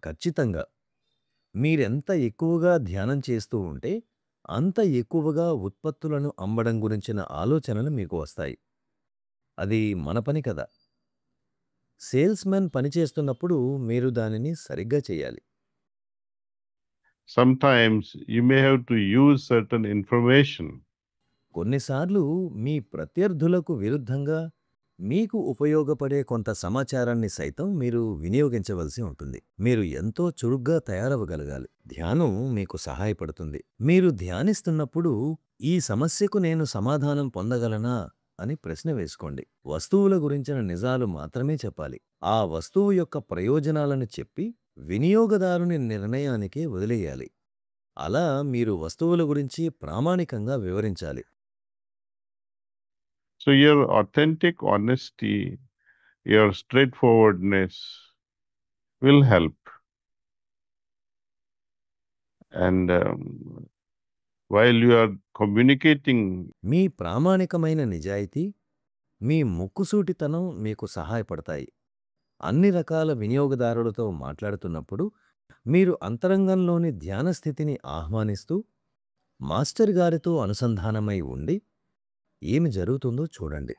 ఖచ్చితంగా. మీరెంత ఎక్కువగా ధ్యానం చేస్తూ ఉంటే, అంత ఎక్కువగా ఉత్పత్తులను అమ్మడం గురించిన ఆలోచనలు మీకు వస్తాయి. అది మన పని కదా! సేల్స్‌మెన్ పని చేస్తున్నప్పుడు మీరు దానిని సరిగ్గా చేయాలి. Sometimes you may have to use certain information. కొన్నిసార్లు మీ ప్రత్యర్థులకు విరుద్ధంగా మీకు ఉపయోగపడే కొంత సమాచారాన్ని సైతం మీరు వినియోగించవలసి ఉంటుంది. మీరు ఎంతో చురుగ్గా తయారవ్వగలగాలి. ధ్యానం మీకు సహాయపడుతుంది. మీరు ధ్యానిస్తున్నప్పుడు ఈ సమస్యకు నేను సమాధానం పొందగలనా అని ప్రశ్న వేసుకోండి. వస్తువుల గురించిన నిజాలు మాత్రమే చెప్పాలి. ఆ వస్తువు యొక్క ప్రయోజనాలను చెప్పి వినియోగదారుని నిర్ణయానికే వదిలేయాలి. అలా మీరు వస్తువుల గురించి ప్రామాణికంగా వివరించాలి. So, your authentic honesty, your straightforwardness will help. And while you are communicating, మీ ప్రామాణికమైన నిజాయితీ, మీ ముక్కుసూటితనం మీకు సహాయపడతాయి. అన్ని రకాల వినియోగదారులతో మాట్లాడుతున్నప్పుడు మీరు అంతరంగంలోని ధ్యాన స్థితిని ఆహ్వానిస్తూ, మాస్టర్ గారితో అనుసంధానమై ఉండి, ఏమి జరుగుతుందో చూడండి.